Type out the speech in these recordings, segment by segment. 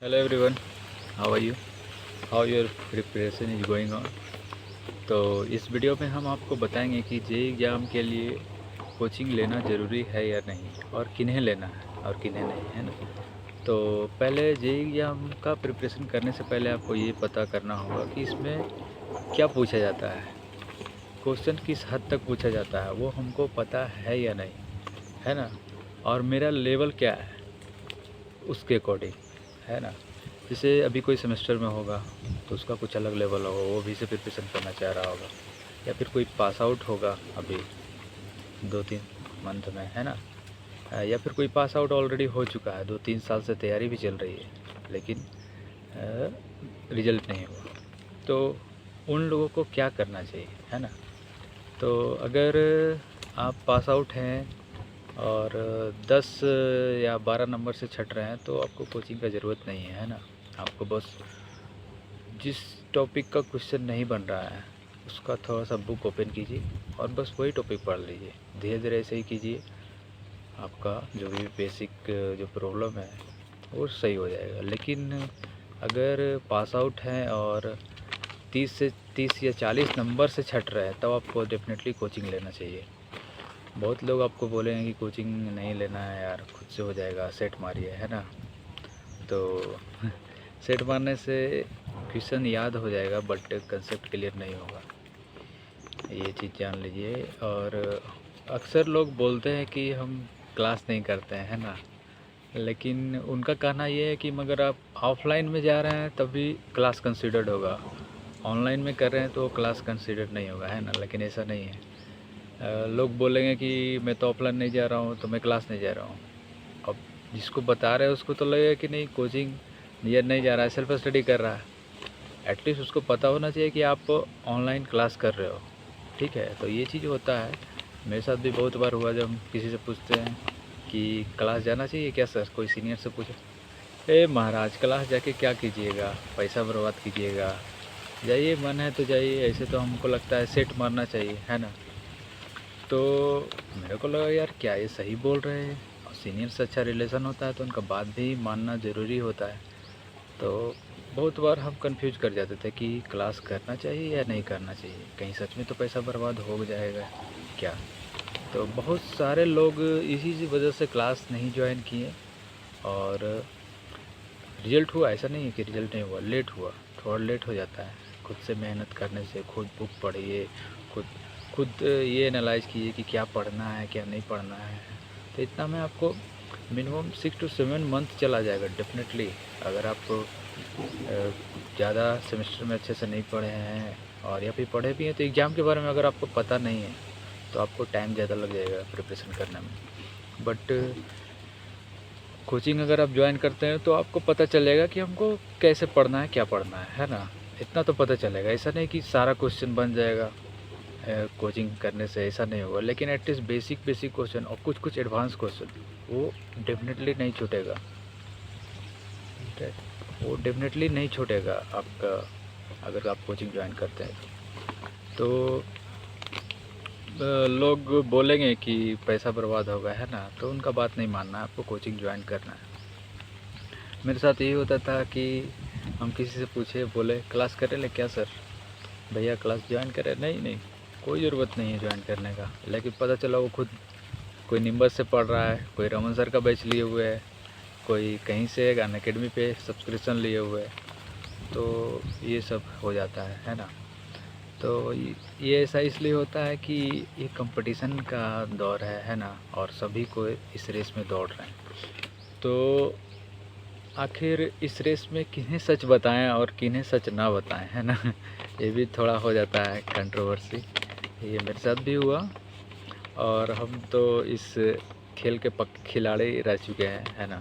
Hello everyone, how are you? How your preparation is going on? तो इस video में हम आपको बताएंगे कि जेई एग्ज़ाम के लिए कोचिंग लेना ज़रूरी है या नहीं, और किन्हें लेना है और किन्हें नहीं, है ना। तो पहले जेई एग्ज़ाम का प्रिपरेशन करने से पहले आपको ये पता करना होगा कि इसमें क्या पूछा जाता है, क्वेश्चन किस हद तक पूछा जाता है वो हमको पता है या नहीं, है ना। और मेरा लेवल क्या है उसके अकॉर्डिंग, है ना। जैसे अभी कोई सेमेस्टर में होगा तो उसका कुछ अलग लेवल होगा, वो भी से प्रिपरेशन करना चाह रहा होगा। या फिर कोई पास आउट होगा अभी 2-3 मंथ में, है ना। या फिर कोई पास आउट ऑलरेडी हो चुका है, 2-3 साल से तैयारी भी चल रही है, लेकिन रिजल्ट नहीं हुआ। तो उन लोगों को क्या करना चाहिए, है ना। तो अगर आप पास आउट हैं और 10 या 12 नंबर से छट रहे हैं तो आपको कोचिंग का ज़रूरत नहीं है ना। आपको बस जिस टॉपिक का क्वेश्चन नहीं बन रहा है उसका थोड़ा सा बुक ओपन कीजिए और बस वही टॉपिक पढ़ लीजिए। धीरे धीरे ऐसे ही कीजिए, आपका जो भी बेसिक जो प्रॉब्लम है वो सही हो जाएगा। लेकिन अगर पास आउट हैं और 30 या 40 नंबर से छट रहे हैं तब आपको डेफिनेटली कोचिंग लेना चाहिए। बहुत लोग आपको बोलेंगे कि कोचिंग नहीं लेना है यार, खुद से हो जाएगा, सेट मारिए, है ना। तो सेट मारने से क्वेश्चन याद हो जाएगा बट कंसेप्ट क्लियर नहीं होगा, ये चीज़ जान लीजिए। और अक्सर लोग बोलते हैं कि हम क्लास नहीं करते हैं, है ना। लेकिन उनका कहना ये है कि मगर आप ऑफलाइन में जा रहे हैं तभी क्लास कंसिडर्ड होगा, ऑनलाइन में कर रहे हैं तो क्लास कंसिडर्ड नहीं होगा, है ना। लेकिन ऐसा नहीं है। लोग बोलेंगे कि मैं तो ऑफलाइन नहीं जा रहा हूँ तो मैं क्लास नहीं जा रहा हूँ। अब जिसको बता रहे हैं उसको तो लगेगा कि नहीं, कोचिंग नियर नहीं जा रहा है, सेल्फ स्टडी कर रहा है। एटलीस्ट उसको पता होना चाहिए कि आप ऑनलाइन क्लास कर रहे हो, ठीक है। तो ये चीज़ होता है, मेरे साथ भी बहुत बार हुआ। जब हम किसी से पूछते हैं कि क्लास जाना चाहिए क्या सर, कोई सीनियर से पूछे, ए महाराज क्लास जाके क्या कीजिएगा, पैसा बर्बाद कीजिएगा, जाइए मन है तो जाइए, ऐसे तो हमको लगता है सेट मारना चाहिए, है ना। तो मेरे को लगा यार क्या ये सही बोल रहे हैं, और सीनियर से अच्छा रिलेशन होता है तो उनका बात भी मानना ज़रूरी होता है। तो बहुत बार हम कंफ्यूज कर जाते थे कि क्लास करना चाहिए या नहीं करना चाहिए, कहीं सच में तो पैसा बर्बाद हो जाएगा क्या। तो बहुत सारे लोग इसी वजह से क्लास नहीं ज्वाइन किए, और रिज़ल्ट हुआ, ऐसा नहीं है कि रिज़ल्ट नहीं हुआ, लेट हुआ, थोड़ा लेट हो जाता है। खुद से मेहनत करने से, खुद बुक पढ़िए, खुद खुद ये एनालाइज़ कीजिए कि क्या पढ़ना है क्या नहीं पढ़ना है। तो इतना में आपको मिनिमम 6 to 7 मंथ चला जाएगा डेफिनेटली। अगर आप ज़्यादा सेमेस्टर में अच्छे से नहीं पढ़े हैं, और या फिर पढ़े भी हैं तो एग्ज़ाम के बारे में अगर आपको पता नहीं है तो आपको टाइम ज़्यादा लग जाएगा प्रिपरेशन करने में। बट कोचिंग अगर आप ज्वाइन करते हैं तो आपको पता चलेगा कि हमको कैसे पढ़ना है, क्या पढ़ना है ना। इतना तो पता चलेगा, ऐसा नहीं कि सारा क्वेश्चन बन जाएगा कोचिंग करने से, ऐसा नहीं होगा। लेकिन एटलीस्ट बेसिक बेसिक क्वेश्चन और कुछ कुछ एडवांस क्वेश्चन वो डेफिनेटली नहीं छूटेगा, ठीक है। वो डेफिनेटली नहीं छूटेगा आपका, अगर आप कोचिंग ज्वाइन करते हैं तो। लोग बोलेंगे कि पैसा बर्बाद होगा, है ना, तो उनका बात नहीं मानना है, आपको कोचिंग ज्वाइन करना है। मेरे साथ यही होता था कि हम किसी से पूछे, बोले क्लास करें ले क्या सर, भैया क्लास ज्वाइन करें, नहीं नहीं कोई ज़रूरत नहीं है ज्वाइन करने का। लेकिन पता चला वो खुद कोई निम्बस से पढ़ रहा है, कोई रमन सर का बैच लिए हुए है, कोई कहीं से अनअकैडमी पे सब्सक्रिप्शन लिए हुए है। तो ये सब हो जाता है ना। तो ये ऐसा इसलिए होता है कि ये कंपटीशन का दौर है ना, और सभी को इस रेस में दौड़ रहे हैं। तो आखिर इस रेस में किन्हें सच बताएं और किन्हें सच ना बताएं, है ना। ये भी थोड़ा हो जाता है कंट्रोवर्सी, ये मेरे साथ भी हुआ। और हम तो इस खेल के पक्के खिलाड़ी रह चुके हैं, है ना।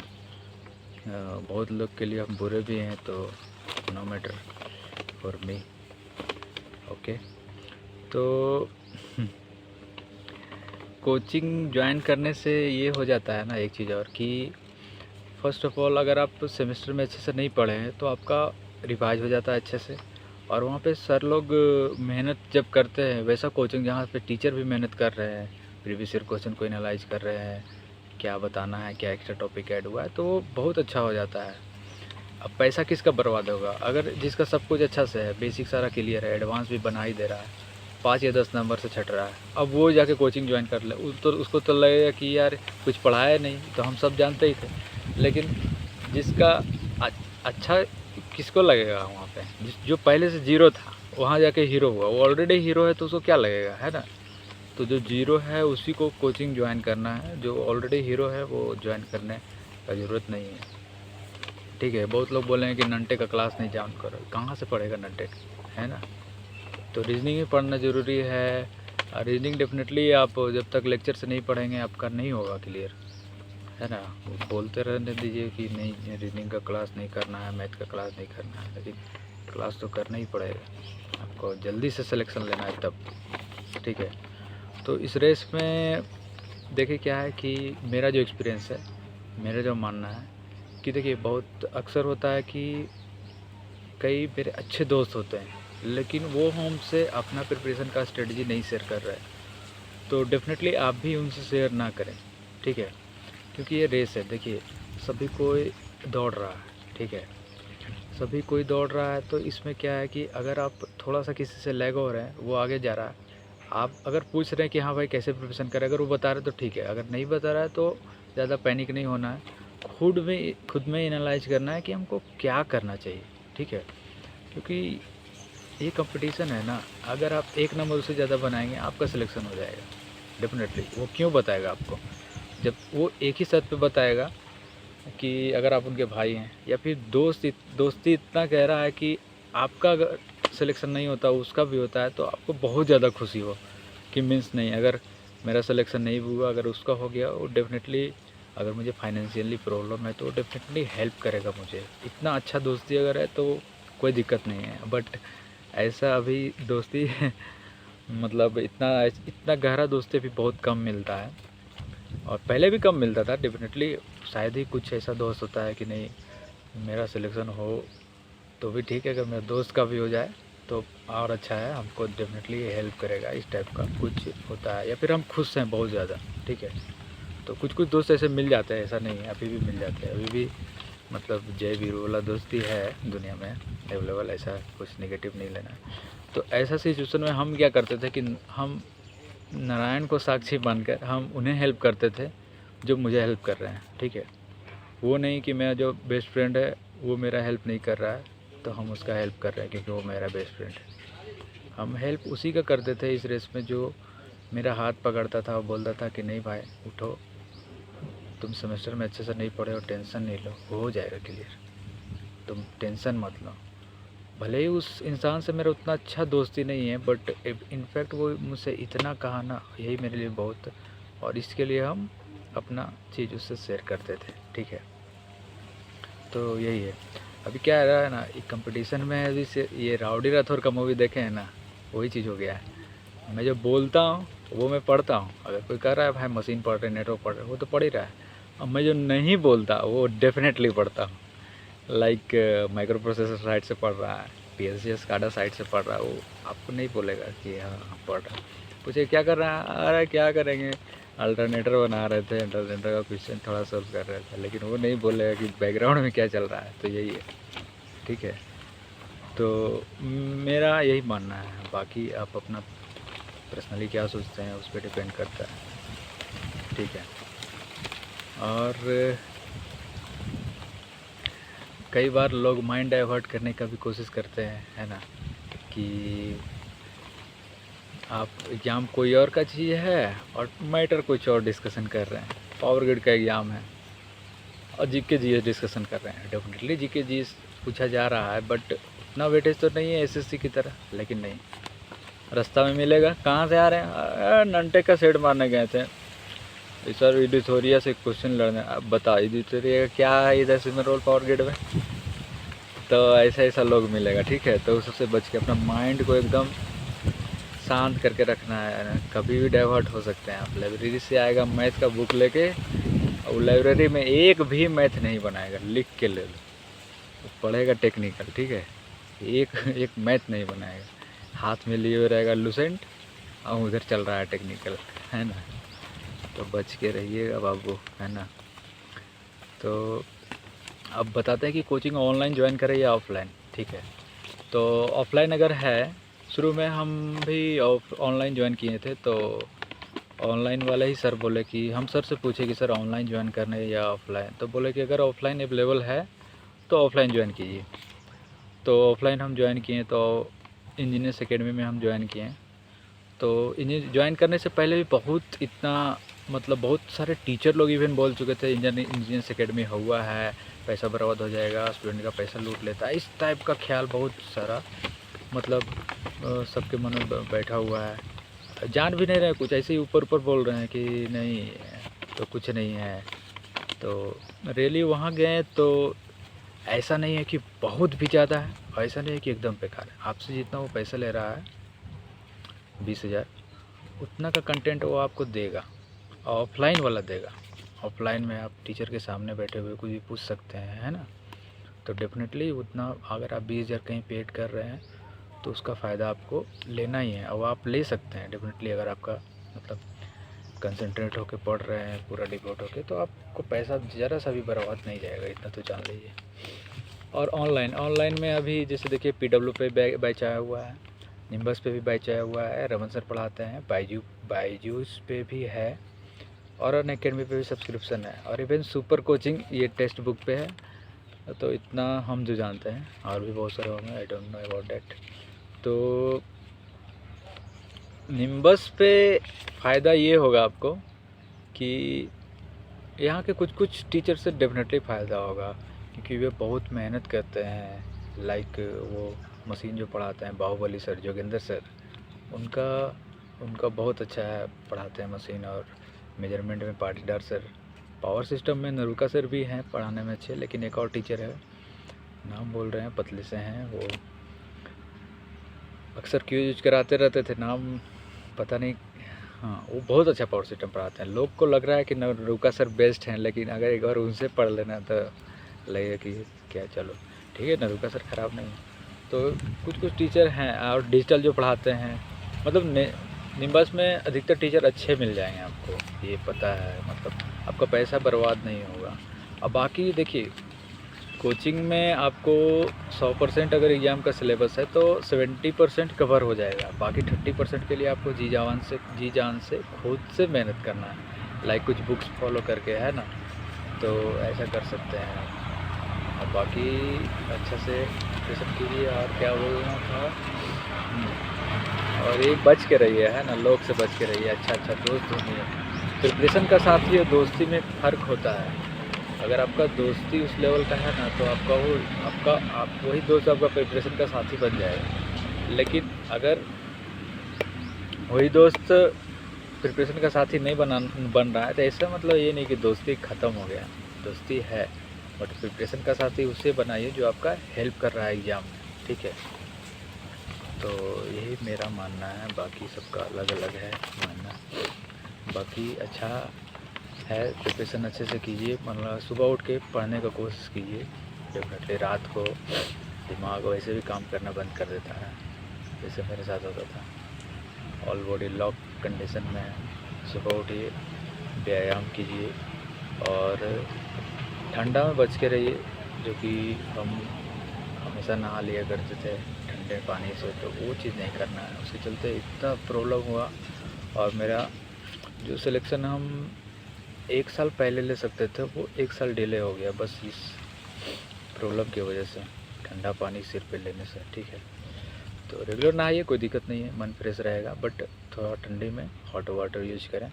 बहुत लोग के लिए हम बुरे भी हैं, तो no matter for me, okay. तो कोचिंग ज्वाइन करने से ये हो जाता है ना एक चीज़ और, कि फ़र्स्ट ऑफ़ ऑल अगर आप सेमेस्टर में अच्छे से नहीं पढ़े हैं तो आपका रिवाइज हो जाता है अच्छे से। और वहाँ पे सर लोग मेहनत जब करते हैं, वैसा कोचिंग जहाँ पे टीचर भी मेहनत कर रहे हैं, प्रीवियस ईयर क्वेश्चन को एनालाइज कर रहे हैं, क्या बताना है, क्या एक्स्ट्रा टॉपिक ऐड हुआ है, तो वो बहुत अच्छा हो जाता है। अब पैसा किसका बर्बाद होगा? अगर जिसका सब कुछ अच्छा से है, बेसिक सारा क्लियर है, एडवांस भी बना ही दे रहा है, 5 या 10 नंबर से छट रहा है, अब वो जाके कोचिंग ज्वाइन कर ले, उसको तो लगेगा कि यार कुछ पढ़ाया नहीं, तो हम सब जानते ही थे। लेकिन जिसका अच्छा किसको लगेगा वहाँ पे? जो पहले से ज़ीरो था वहाँ जाके हीरो हुआ, वो ऑलरेडी हीरो है तो उसको क्या लगेगा, है ना? तो जो ज़ीरो है उसी को कोचिंग ज्वाइन करना है, जो ऑलरेडी हीरो है वो ज्वाइन करने का ज़रूरत नहीं है, ठीक है। बहुत लोग बोले हैं कि नंटे का क्लास नहीं ज्वाइन करो, कहाँ से पढ़ेगा नंटे, है ना? तो रीजनिंग ही पढ़ना ज़रूरी है। रीजनिंग डेफिनेटली आप जब तक लेक्चर से नहीं पढ़ेंगे आपका नहीं होगा क्लियर, है ना? बोलते रहने दीजिए कि नहीं रीजनिंग का क्लास नहीं करना है, मैथ का क्लास नहीं करना है, लेकिन क्लास तो करना ही पड़ेगा, आपको जल्दी से सिलेक्शन लेना है तब, ठीक है। तो इस रेस में देखिए क्या है कि मेरा जो एक्सपीरियंस है, मेरा जो मानना है कि देखिए बहुत अक्सर होता है कि कई मेरे अच्छे दोस्त होते हैं लेकिन वो हमसे अपना प्रिपरेशन का स्ट्रेटजी नहीं शेयर कर रहे हैं, तो डेफिनेटली आप भी उनसे शेयर ना करें, ठीक है। क्योंकि ये रेस है, देखिए सभी कोई दौड़ रहा है, ठीक है, सभी कोई दौड़ रहा है। तो इसमें क्या है कि अगर आप थोड़ा सा किसी से लैग हो रहे हैं, वो आगे जा रहा है, आप अगर पूछ रहे हैं कि हाँ भाई कैसे प्रिपरेशन करें, अगर वो बता रहे तो ठीक है, अगर नहीं बता रहा है तो ज़्यादा पैनिक नहीं होना है, खुद में एनालाइज करना है कि हमको क्या करना चाहिए, ठीक है। क्योंकि ये कंपटीशन है ना, अगर आप एक नंबर उससे ज़्यादा बनाएंगे आपका सिलेक्शन हो जाएगा डेफिनेटली। वो क्यों बताएगा आपको? जब वो एक ही शर्त पे बताएगा कि अगर आप उनके भाई हैं या फिर दोस्ती इतना कह रहा है कि आपका अगर सिलेक्शन नहीं होता उसका भी होता है तो आपको बहुत ज़्यादा खुशी हो कि मीन्स नहीं, अगर मेरा सिलेक्शन नहीं हुआ अगर उसका हो गया, वो डेफिनेटली अगर मुझे फाइनेंशियली प्रॉब्लम है तो डेफिनेटली हेल्प करेगा मुझे। इतना अच्छा दोस्ती अगर है तो कोई दिक्कत नहीं है, बट ऐसा अभी दोस्ती मतलब इतना गहरा दोस्ती भी बहुत कम मिलता है, और पहले भी कम मिलता था डेफिनेटली। शायद ही कुछ ऐसा दोस्त होता है कि नहीं मेरा सिलेक्शन हो तो भी ठीक है, अगर मेरे दोस्त का भी हो जाए तो और अच्छा है, हमको डेफिनेटली हेल्प करेगा, इस टाइप का कुछ होता है। या फिर हम खुश हैं बहुत ज़्यादा, ठीक है, तो कुछ दोस्त ऐसे मिल जाते हैं, ऐसा नहीं है, अभी भी मिल जाते हैं, अभी भी मतलब जय वीरू वाला दोस्ती है दुनिया में अवेलेबल, ऐसा कुछ नेगेटिव नहीं लेना। तो ऐसा सिचुएशन में हम क्या करते थे कि हम नारायण को साक्षी मानकर हम उन्हें हेल्प करते थे जो मुझे हेल्प कर रहे हैं, ठीक है। वो नहीं कि मेरा जो बेस्ट फ्रेंड है वो मेरा हेल्प नहीं कर रहा है तो हम उसका हेल्प कर रहे हैं क्योंकि वो मेरा बेस्ट फ्रेंड है। हम हेल्प उसी का करते थे इस रेस में जो मेरा हाथ पकड़ता था और बोलता था कि नहीं भाई उठो, तुम सेमेस्टर में अच्छे से नहीं पढ़े हो, टेंशन नहीं लो, हो जाएगा क्लियर, तुम टेंशन मत लो। भले ही उस इंसान से मेरा उतना अच्छा दोस्ती नहीं है, बट इनफैक्ट वो मुझसे इतना कहा ना, यही मेरे लिए बहुत, और इसके लिए हम अपना चीज़ उससे शेयर करते थे, ठीक है। तो यही है। अभी क्या है रहा है ना, एक कंपटीशन में अभी से ये राउडी राठौर का मूवी देखे हैं ना, वही चीज़ हो गया है। मैं जो बोलता हूँ वो मैं पढ़ता हूँ, अगर कोई कह रहा है भाई मशीन पढ़ रहे, नेटवर्क पढ़ रहे, वो तो पढ़ ही रहा है, और मैं जो नहीं बोलता वो डेफिनेटली पढ़ता हूँ। लाइक माइक्रो प्रोसेसर साइड से पढ़ रहा है, पीएलसी स्काडा साइड से पढ़ रहा है, वो आपको नहीं बोलेगा कि हाँ पढ़ रहा है। पूछे क्या कर रहा है, अरे क्या करेंगे, अल्टरनेटर बना रहे थे, अल्टरनेटर का क्वेश्चन थोड़ा सॉल्व कर रहे थे, लेकिन वो नहीं बोलेगा कि बैकग्राउंड में क्या चल रहा है। तो यही है, ठीक है। तो मेरा यही मानना है, बाकी आप अपना पर्सनली क्या सोचते हैं उस पर डिपेंड करता है, ठीक है। और कई बार लोग माइंड डाइवर्ट करने का भी कोशिश करते हैं, है ना, कि आप एग्ज़ाम कोई और का चीज़ है और मैटर कुछ और डिस्कशन कर रहे हैं। पावर ग्रिड का एग्ज़ाम है और जीके जीएस डिस्कशन कर रहे हैं। डेफिनेटली जीके जीएस पूछा जा रहा है, बट उतना वेटेज तो नहीं है एसएससी की तरह, लेकिन नहीं, रास्ता में मिलेगा। कहाँ से आ रहे हैं, नंटे का सेट मारने गए थे सर, एडिटोरिया से क्वेश्चन लड़ने। अब बता एडिटोरिया क्या है इधर से में रोल पावर ग्रिड में, तो ऐसा लोग मिलेगा, ठीक है। तो उससे बच के अपना माइंड को एकदम शांत करके रखना है, कभी भी डाइवर्ट हो सकते हैं आप। लाइब्रेरी से आएगा मैथ का बुक लेके, और लाइब्रेरी में एक भी मैथ नहीं बनाएगा, लिख के ले लो, पढ़ेगा टेक्निकल, ठीक है, एक मैथ नहीं बनाएगा, हाथ में लिए हुए रहेगा लूसेंट और उधर चल रहा है टेक्निकल, है ना। तो बच के रहिएगा बाबू, है ना। तो अब बताते हैं कि कोचिंग ऑनलाइन ज्वाइन करें या ऑफ़लाइन, ठीक है। तो ऑफ़लाइन अगर है, शुरू में हम भी ऑनलाइन ज्वाइन किए थे, तो ऑनलाइन वाले ही सर बोले कि हम सर से पूछे कि सर ऑनलाइन ज्वाइन करना है या ऑफ़लाइन, तो बोले कि अगर ऑफ़लाइन अवेलेबल है तो ऑफ़लाइन ज्वाइन कीजिए। तो ऑफ़लाइन हम ज्वाइन किए, तो इंजीनियर्स एकेडमी में हम ज्वाइन किए। तो इंजीनियर ज्वाइन करने से पहले भी बहुत इतना मतलब बहुत सारे टीचर लोग इवन बोल चुके थे इंजीनियर्स एकेडमी हुआ है, पैसा बर्बाद हो जाएगा, स्टूडेंट का पैसा लूट लेता है, इस टाइप का ख्याल बहुत सारा मतलब सबके मन में बैठा हुआ है। जान भी नहीं रहे, कुछ ऐसे ही ऊपर ऊपर बोल रहे हैं कि नहीं तो कुछ नहीं है। तो रियली वहाँ गए तो ऐसा नहीं है कि बहुत भी ज़्यादा है, ऐसा नहीं है कि एकदम बेकार है। आपसे जितना वो पैसा ले रहा है 20,000, उतना का कंटेंट वो आपको देगा, ऑफलाइन वाला देगा। ऑफलाइन में आप टीचर के सामने बैठे हुए कुछ भी पूछ सकते हैं, है ना। तो डेफिनेटली उतना अगर आप 20,000 कहीं पेड कर रहे हैं तो उसका फ़ायदा आपको लेना ही है, और आप ले सकते हैं डेफिनेटली। अगर आपका मतलब कंसंट्रेट होकर पढ़ रहे हैं, पूरा डिवोट होकर, तो आपको पैसा ज़रा सा भी बर्बाद नहीं जाएगा, इतना तो जान लीजिए। और ऑनलाइन में अभी जैसे देखिए PW पे बैच आया हुआ है, निम्बस पे भी बैच आया हुआ है, रमन सर पढ़ाते हैं, बायजूस पे भी है, और अनअकैडमी पे भी सब्सक्रिप्शन है, और इवन सुपर कोचिंग ये टेक्स्ट बुक पे है। तो इतना हम जो जानते हैं, और भी बहुत सारे होंगे, I don't know about that. तो निम्बस पे फ़ायदा ये होगा आपको कि यहाँ के कुछ टीचर से डेफिनेटली फ़ायदा होगा, क्योंकि वे बहुत मेहनत करते हैं। लाइक वो मशीन जो पढ़ाते हैं, बाहुबली सर, जोगेंद्र सर, उनका बहुत अच्छा है, पढ़ाते हैं मशीन। और मेजरमेंट में पाटीदार सर, पावर सिस्टम में नरुका सर भी हैं, पढ़ाने में अच्छे। लेकिन एक और टीचर है, नाम बोल रहे हैं, पतले से हैं, वो अक्सर क्यों यूज कराते रहते थे, नाम पता नहीं। हाँ, वो बहुत अच्छा पावर सिस्टम पढ़ाते हैं। लोग को लग रहा है कि नरुका सर बेस्ट हैं, लेकिन अगर एक बार उनसे पढ़ लेना तो लगेगा कि क्या, चलो ठीक है, नरुका सर ख़राब नहीं है। तो कुछ टीचर हैं, और डिजिटल जो पढ़ाते हैं, मतलब निम्बस में अधिकतर टीचर अच्छे मिल जाएंगे आपको, ये पता है। मतलब आपका पैसा बर्बाद नहीं होगा। अब बाकी देखिए, कोचिंग में आपको 100% अगर एग्ज़ाम का सिलेबस है तो 70% कवर हो जाएगा। बाकी 30% के लिए आपको जी जान से खुद से मेहनत करना है, लाइक कुछ बुक्स फॉलो करके, है ना। तो ऐसा कर सकते हैं। और बाकी अच्छा से प्रिपरेशन कीजिए। और क्या बोलना था, और ये बच के रहिए, है ना, लोग से बच के रहिए, अच्छा दोस्त ढूंढिए। प्रिपरेशन का साथी और दोस्ती में फ़र्क होता है। अगर आपका दोस्ती उस लेवल का है ना, तो आप वही दोस्त आपका प्रिपरेशन का साथी बन जाएगा। लेकिन अगर वही दोस्त प्रिपरेशन का साथी नहीं बन रहा है, तो ऐसा मतलब ये नहीं कि दोस्ती ख़त्म हो गया। दोस्ती है, बट प्रिपरेशन का साथी उससे बनाइए जो आपका हेल्प कर रहा है एग्ज़ाम में, ठीक है। तो यही मेरा मानना है, बाकी सबका अलग अलग है मानना। बाकी अच्छा है, प्रिपरेशन अच्छे से कीजिए, मतलब सुबह उठ के पढ़ने का कोशिश कीजिए। डेफिनेटली रात को दिमाग वैसे भी काम करना बंद कर देता है, जैसे मेरे साथ होता था। ऑल बॉडी लॉक कंडीशन में सुबह उठिए, व्यायाम कीजिए, और ठंडा में बच के रहिए, जो कि हम हमेशा नहा लिया करते थे ठंडे पानी से, तो वो चीज़ नहीं करना है। उसके चलते इतना प्रॉब्लम हुआ, और मेरा जो सिलेक्शन हम 1 साल पहले ले सकते थे, वो 1 साल डिले हो गया, बस इस प्रॉब्लम की वजह से, ठंडा पानी सिर पे लेने से, ठीक है। तो रेगुलर नहाइए, कोई दिक्कत नहीं है, मन फ्रेश रहेगा, बट थोड़ा ठंडी में हॉट वाटर यूज करें,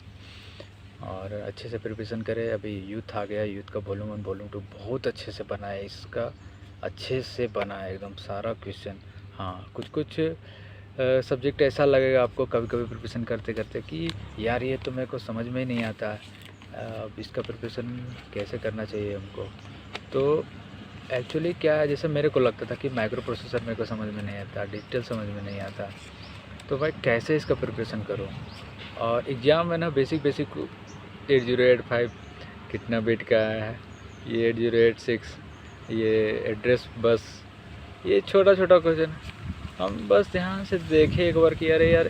और अच्छे से प्रिपरेशन करें। अभी यूथ आ गया, यूथ का वॉल्यूम 1 वॉल्यूम 2 बहुत अच्छे से बना है, इसका अच्छे से बना है एकदम सारा क्वेश्चन। हाँ, कुछ सब्जेक्ट ऐसा लगेगा आपको कभी प्रिपरेशन करते करते कि यार ये तो मेरे को समझ में ही नहीं आता है, अब इसका प्रिपरेशन कैसे करना चाहिए हमको। तो एक्चुअली क्या है, जैसे मेरे को लगता था कि माइक्रो प्रोसेसर मेरे को समझ में नहीं आता, डिजिटल समझ में नहीं आता, तो भाई कैसे इसका प्रिपरेशन करूँ। और एग्ज़ाम में ना बेसिक 8085 कितना बिट का है, ये 8086, ये एड्रेस बस, ये छोटा क्वेश्चन हम बस ध्यान से देखें एक बार कि अरे यार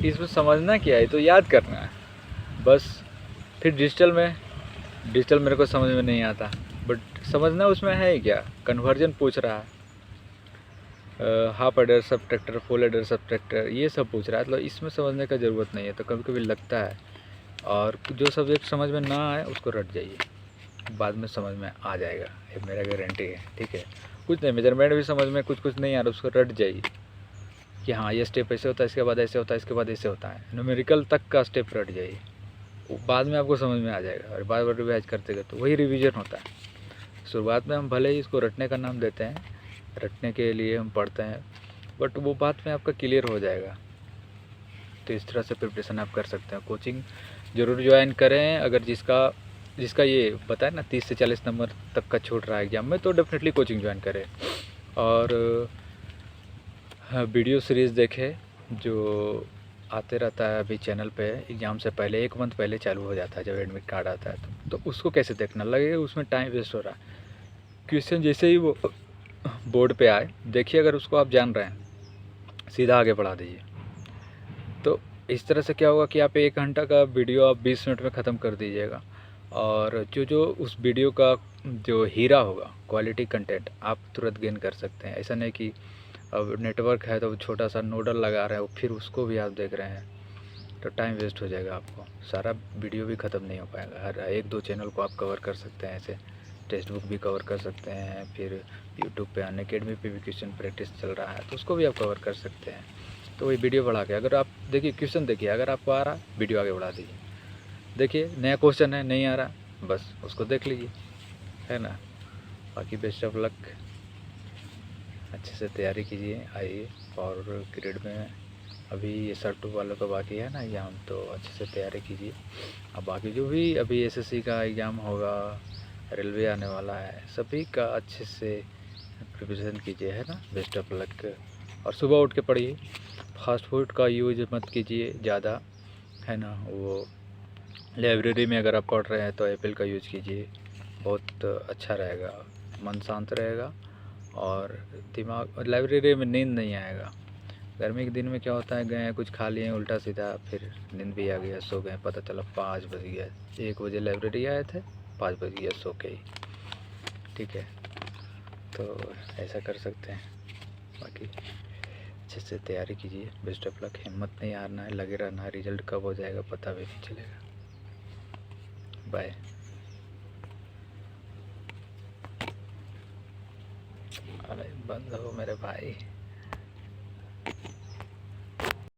इसमें समझना क्या है, तो याद करना है बस। फिर डिजिटल मेरे को समझ में नहीं आता, बट समझना उसमें है ही क्या, कन्वर्जन पूछ रहा है, half adder subtractor, full adder subtractor, ये सब पूछ रहा है। मतलब इसमें समझने का ज़रूरत नहीं है। तो कभी कभी लगता है, और जो सब्जेक्ट समझ में ना आए उसको रट जाइए, बाद में समझ में आ जाएगा, ये मेरा गारंटी है। ठीक है, कुछ नहीं, मेजरमेंट भी समझ में कुछ नहीं आ रहा, उसको रट जाइए कि हाँ ये स्टेप ऐसे होता है, इसके बाद ऐसे होता है, इसके बाद ऐसे होता है। न्यूमेरिकल तक का स्टेप रट जाइए, बाद में आपको समझ में आ जाएगा। और बार बार रिवाइज करते गए तो वही रिवीजन होता है। शुरुआत में हम भले ही इसको रटने का नाम देते हैं, रटने के लिए हम पढ़ते हैं, बट वो बाद में आपका क्लियर हो जाएगा। तो इस तरह से प्रिपरेशन आप कर सकते हैं। कोचिंग ज़रूर ज्वाइन करें। अगर जिसका ये बताए ना 30 से 40 नंबर तक का छूट रहा है एग्ज़ाम में, तो डेफिनेटली कोचिंग ज्वाइन करें। और वीडियो सीरीज़ देखें जो आते रहता है अभी चैनल पे। एग्ज़ाम से पहले 1 मंथ पहले चालू हो जाता है, जब एडमिट कार्ड आता है तो उसको कैसे देखना, लगेगा उसमें टाइम वेस्ट हो रहा है। क्वेश्चन जैसे ही वो बोर्ड पे आए, देखिए अगर उसको आप जान रहे हैं, सीधा आगे बढ़ा दीजिए। तो इस तरह से क्या होगा कि आप 1 घंटा का वीडियो आप 20 मिनट में ख़त्म कर दीजिएगा। और जो उस वीडियो का जो हीरा होगा, क्वालिटी कंटेंट, आप तुरंत गेन कर सकते हैं। ऐसा नहीं कि अब नेटवर्क है तो छोटा सा नोडल लगा रहे हो, फिर उसको भी आप देख रहे हैं, तो टाइम वेस्ट हो जाएगा आपको, सारा वीडियो भी ख़त्म नहीं हो पाएगा। हर 1-2 चैनल को आप कवर कर सकते हैं, ऐसे टेक्स्ट बुक भी कवर कर सकते हैं। फिर यूट्यूब पे अनअकैडमी पे भी क्वेश्चन प्रैक्टिस चल रहा है, तो उसको भी आप कवर कर सकते हैं। तो वही वीडियो बढ़ा के, अगर आप देखिए क्वेश्चन देखिए, अगर आपको आ रहा वीडियो आगे बढ़ा दीजिए। देखिए नया क्वेश्चन है, नहीं आ रहा, बस उसको देख लीजिए, है ना। बाकी बेस्ट ऑफ लक, अच्छे से तैयारी कीजिए। आइए और ग्रेड में अभी ये सर 2 वालों का बाकी है ना एग्ज़ाम, तो अच्छे से तैयारी कीजिए। अब बाकी जो भी अभी एसएससी का एग्ज़ाम होगा, रेलवे आने वाला है, सभी का अच्छे से प्रिपरेशन कीजिए, है ना। Best of luck. और सुबह उठ के पढ़िए, फास्ट फूड का यूज मत कीजिए ज़्यादा, है ना। वो लाइब्रेरी में अगर आप पढ़ रहे हैं तो एप्पल का यूज़ कीजिए, बहुत अच्छा रहेगा, मन शांत रहेगा और दिमाग, लाइब्रेरी में नींद नहीं आएगा। गर्मी के दिन में क्या होता है, गए कुछ खा लिए उल्टा सीधा, फिर नींद भी आ गया, सो गए, पता चला 5 बज गया। 1 बजे लाइब्रेरी आए थे, 5 बज गया सो के ही। ठीक है, तो ऐसा कर सकते हैं। बाकी अच्छे से तैयारी कीजिए, बेस्ट ऑफ लक। हिम्मत नहीं हारना है, लगे रहना है। रिजल्ट कब हो जाएगा पता भी नहीं चलेगा। बाय। अरे बंद हो मेरे भाई।